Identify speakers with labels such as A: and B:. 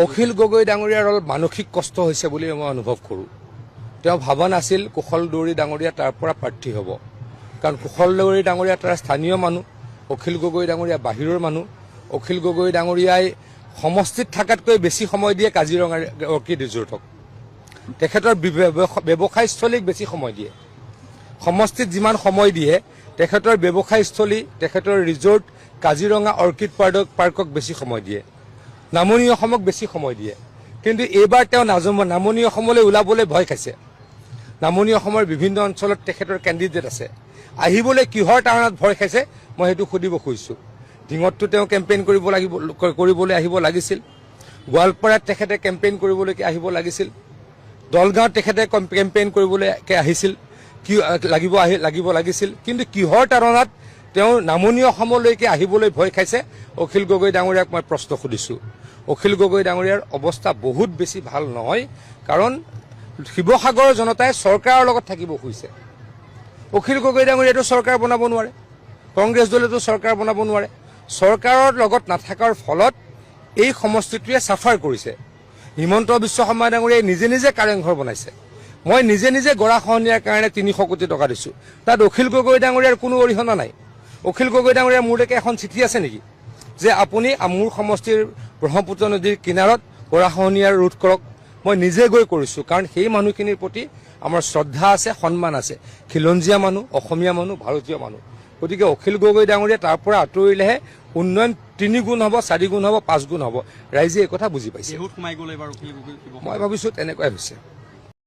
A: অখিল গগৈ ডাঙৰীয়াৰ অলপ মানসিক কষ্ট হৈছে বুলি মই অনুভৱ কৰোঁ। তেওঁ ভাবা নাছিল কুশল দুৱৰী ডাঙৰীয়া তাৰ পৰা প্ৰাৰ্থী হ'ব, কাৰণ কুশল দুৱৰী ডাঙৰীয়া তাৰ স্থানীয় মানুহ, অখিল গগৈ ডাঙৰীয়া বাহিৰৰ মানুহ। অখিল গগৈ ডাঙৰীয়াই সমষ্টিত থকাতকৈ বেছি সময় দিয়ে কাজিৰঙাৰ অৰ্কিড ৰিজৰ্টক। তেখেতৰ ব্যৱসায়স্থলীক বেছি সময় দিয়ে। সমষ্টিত যিমান সময় দিয়ে তেখেতৰ ব্যৱসায়স্থলী, তেখেতৰ ৰিজৰ্ট কাজিৰঙা অৰ্কিড পাৰ্কক বেছি সময় দিয়ে, নামনি অসমক বেছি সময় দিয়ে। কিন্তু এইবাৰ তেওঁ নামনি অসমলৈ ওলাবলৈ ভয় খাইছে। নামনি অসমৰ বিভিন্ন অঞ্চলত তেখেতৰ কেণ্ডিডেট আছে, আহিবলৈ কিহৰ কাৰণত ভয় খাইছে মই সেইটো সুধিব খুজিছোঁ। ঢিঙতটো তেওঁ কেম্পেইন কৰিবলৈ আহিব লাগিছিল, গোৱালপাৰাত তেখেতে কেম্পেইন কৰিবলৈকে আহিব লাগিছিল, দলগাঁৱত তেখেতে কেম্পেইন কৰিবলৈকে লাগিব লাগিছিল। কিন্তু কিহৰ তাৰণাত তেওঁ নামনি অসমলৈকে আহিবলৈ ভয় খাইছে অখিল গগৈ ডাঙৰীয়াক মই প্ৰশ্ন সুধিছোঁ। অখিল গগৈ ডাঙৰীয়াৰ অৱস্থা বহুত বেছি ভাল নহয়, কাৰণ শিৱসাগৰৰ জনতাই চৰকাৰৰ লগত থাকিব খুজিছে। অখিল গগৈ ডাঙৰীয়াটো চৰকাৰ বনাব নোৱাৰে, কংগ্ৰেছ দলেতো চৰকাৰ বনাব নোৱাৰে। চৰকাৰৰ লগত নাথাকাৰ ফলত এই সমষ্টিটোৱে চাফাৰ কৰিছে। হিমন্ত বিশ্ব শৰ্মা ডাঙৰীয়াই নিজে নিজে কাৰেংঘৰ বনাইছে। মই নিজে নিজে গৰাখহনীয়াৰ কাৰণে 300 কোটি টকা দিছোঁ, তাত অখিল গগৈ ডাঙৰীয়াৰ কোনো অৰিহণা নাই। অখিল গগৈ ডাঙৰীয়াৰ মোৰলৈকে এখন চিঠি আছে নেকি যে আপুনি মোৰ সমষ্টিৰ ব্ৰহ্মপুত্ৰ নদীৰ কিনাৰত গৰাখহনীয়া ৰোধ কৰক? মই নিজে গৈ কৰিছোঁ, কাৰণ সেই মানুহখিনিৰ প্ৰতি আমাৰ শ্ৰদ্ধা আছে, সন্মান আছে। খিলঞ্জীয়া মানুহ, অসমীয়া মানুহ, ভাৰতীয় মানুহ। গতিকে অখিল গগৈ ডাঙৰীয়া তাৰ পৰা আঁতৰিলেহে উন্নয়ন 3 গুণ হ'ব, 4 গুণ হ'ব, 5 গুণ হ'ব। ৰাইজে এই কথা বুজি পাইছে। মই ভাবিছোঁ তেনেকুৱাই হৈছে।